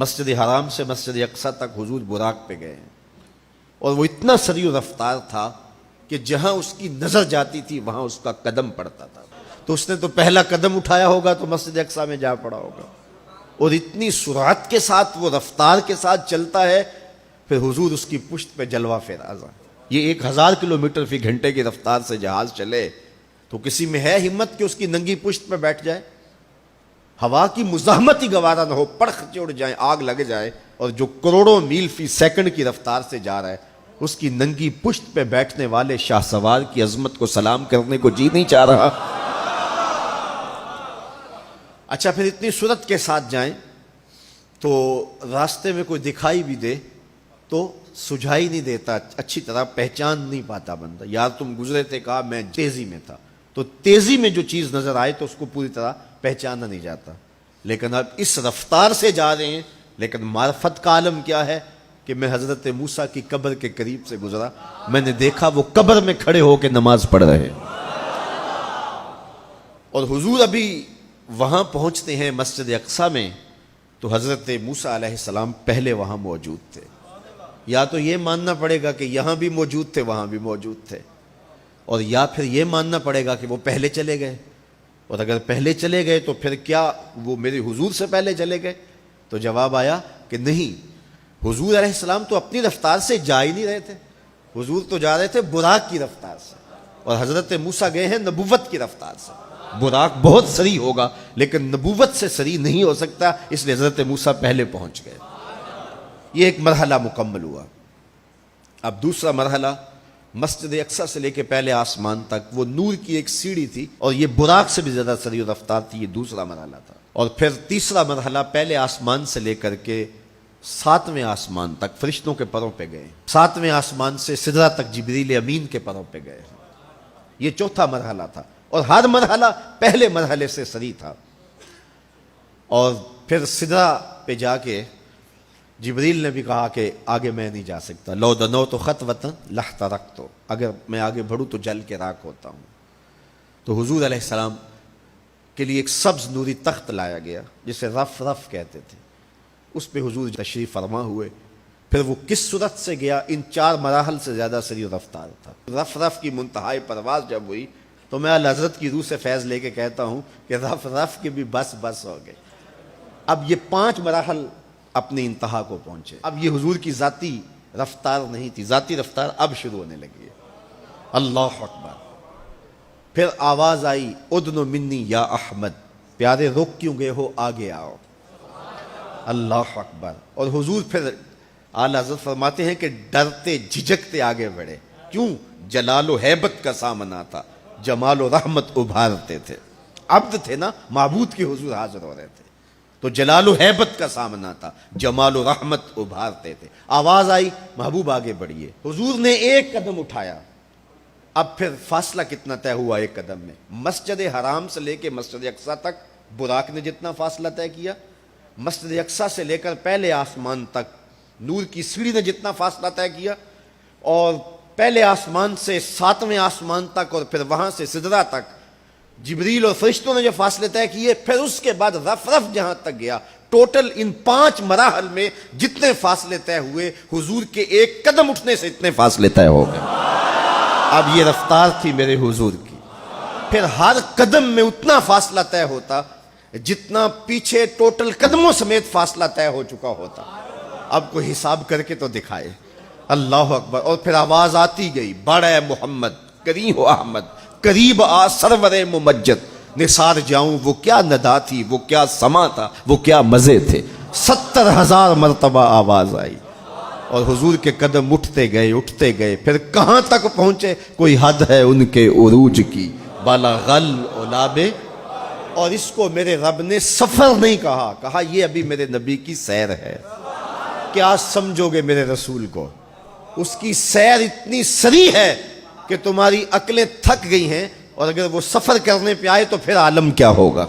مسجد حرام سے مسجد اقصی تک حضور براق پہ گئے ہیں، اور وہ اتنا سریع و رفتار تھا کہ جہاں اس کی نظر جاتی تھی وہاں اس کا قدم پڑتا تھا۔ تو اس نے تو پہلا قدم اٹھایا ہوگا تو مسجد اقصی میں جا پڑا ہوگا، اور اتنی سرعت کے ساتھ وہ رفتار کے ساتھ چلتا ہے، پھر حضور اس کی پشت پہ جلوہ فراز۔ یہ 1000 کلومیٹر فی گھنٹے کی رفتار سے جہاز چلے تو کسی میں ہے ہمت کہ اس کی ننگی پشت پہ بیٹھ جائے؟ ہوا کی مزاحمت ہی گوارا نہ ہو، پڑخ چڑھ جائے، آگ لگ جائے، اور جو کروڑوں میل فی سیکنڈ کی رفتار سے جا رہا ہے اس کی ننگی پشت پہ بیٹھنے والے شاہ سوار کی عظمت کو سلام کرنے کو جی نہیں چاہ رہا۔ اچھا، پھر اتنی سرعت کے ساتھ جائیں تو راستے میں کوئی دکھائی بھی دے تو سجھائی نہیں دیتا، اچھی طرح پہچان نہیں پاتا بندہ۔ یار تم گزرے تھے، کہا میں تیزی میں تھا، تو تیزی میں جو چیز نظر آئے تو اس کو پوری طرح پہچانا نہیں جاتا۔ لیکن اب اس رفتار سے جا رہے ہیں، لیکن معرفت کا عالم کیا ہے کہ میں حضرت موسیٰ کی قبر کے قریب سے گزرا، میں نے دیکھا وہ قبر میں کھڑے ہو کے نماز پڑھ رہے، اور حضور ابھی وہاں پہنچتے ہیں مسجد اقصی میں تو حضرت موسیٰ علیہ السلام پہلے وہاں موجود تھے۔ یا تو یہ ماننا پڑے گا کہ یہاں بھی موجود تھے وہاں بھی موجود تھے، اور یا پھر یہ ماننا پڑے گا کہ وہ پہلے چلے گئے، اور اگر پہلے چلے گئے تو پھر کیا وہ میرے حضور سے پہلے چلے گئے؟ تو جواب آیا کہ نہیں، حضور علیہ السلام تو اپنی رفتار سے جا ہی نہیں رہے تھے، حضور تو جا رہے تھے براق کی رفتار سے، اور حضرت موسیٰ گئے ہیں نبوت کی رفتار سے۔ براق بہت سریع ہوگا لیکن نبوت سے سریع نہیں ہو سکتا، اس لیے حضرت موسیٰ پہلے پہنچ گئے۔ یہ ایک مرحلہ مکمل ہوا۔ اب دوسرا مرحلہ، مسجد اقصی سے لے کے پہلے آسمان تک وہ نور کی ایک سیڑھی تھی، اور یہ براق سے بھی زیادہ سریع رفتار تھی، یہ دوسرا مرحلہ تھا۔ اور پھر تیسرا مرحلہ، پہلے آسمان سے لے کر کے 7ویں آسمان تک فرشتوں کے پروں پہ گئے، 7ویں آسمان سے سدرہ تک جبریل امین کے پروں پہ گئے۔ یہ چوتھا مرحلہ تھا، اور ہر مرحلہ پہلے مرحلے سے سریع تھا۔ اور پھر سدرہ پہ جا کے جبریل نے بھی کہا کہ آگے میں نہیں جا سکتا، لو دنوت خطوۃ لاحترقت، اگر میں آگے بڑھوں تو جل کے راکھ ہوتا ہوں۔ تو حضور علیہ السلام کے لیے ایک سبز نوری تخت لایا گیا جسے رف رف کہتے تھے، اس پہ حضور تشریف فرما ہوئے۔ پھر وہ کس صورت سے گیا، ان 4 مراحل سے زیادہ سریع رفتار تھا۔ رف رف کی منتہائی پرواز جب ہوئی تو میں اعلیٰ حضرت کی روح سے فیض لے کے کہتا ہوں کہ رف رف کے بھی بس بس ہو گئے۔ اب یہ 5 مراحل اپنی انتہا کو پہنچے۔ اب یہ حضور کی ذاتی رفتار نہیں تھی، ذاتی رفتار اب شروع ہونے لگی ہے۔ اللہ اکبر۔ پھر آواز آئی، ادنو منی یا احمد، پیارے رک کیوں گئے ہو، آگے آؤ۔ اللہ اکبر۔ اور حضور پھر اعلیٰ حضرت فرماتے ہیں کہ ڈرتے جھجکتے آگے بڑھے، کیوں؟ جلال و ہیبت کا سامنا تھا، جمال و رحمت ابھارتے تھے، عبد تھے نا، معبود کے حضور حاضر ہو رہے تھے، تو جلال و ہیبت کا سامنا تھا، جمال و رحمت ابھارتے تھے۔ آواز آئی، محبوب آگے بڑھیے۔ حضور نے ایک قدم اٹھایا، اب پھر فاصلہ کتنا طے ہوا ایک قدم میں؟ مسجد حرام سے لے کے مسجد اقصی تک براق نے جتنا فاصلہ طے کیا، مسجد اقصی سے لے کر پہلے آسمان تک نور کی سیڑھی نے جتنا فاصلہ طے کیا، اور پہلے آسمان سے 7ویں آسمان تک، اور پھر وہاں سے سدرہ تک جبریل اور فرشتوں نے جو فاصلے طے کیے، پھر اس کے بعد رف رف جہاں تک گیا، ٹوٹل ان 5 مراحل میں جتنے فاصلے طے ہوئے، حضور کے ایک قدم اٹھنے سے اتنے فاصلے طے ہو گئے۔ اب یہ رفتار تھی میرے حضور کی۔ پھر ہر قدم میں اتنا فاصلہ طے ہوتا جتنا پیچھے ٹوٹل قدموں سمیت فاصلہ طے ہو چکا ہوتا۔ اب کوئی حساب کر کے تو دکھائے۔ اللہ اکبر۔ اور پھر آواز آتی گئی، بڑھ اے محمد، کریں ہو احمد، قریب آ سرور ممجد، نثار جاؤں وہ کیا ندا تھی، وہ کیا سما تھا، وہ کیا مزے تھے۔ 70,000 مرتبہ آواز آئی، اور حضور کے قدم اٹھتے گئے، پھر کہاں تک پہنچے؟ کوئی حد ہے ان کے عروج کی، بالا غل اولابے۔ اور اس کو میرے رب نے سفر نہیں کہا یہ ابھی میرے نبی کی سیر ہے۔ کیا سمجھو گے میرے رسول کو؟ اس کی سیر اتنی سریع ہے کہ تمہاری عقلیں تھک گئی ہیں، اور اگر وہ سفر کرنے پہ آئے تو پھر عالم کیا ہوگا۔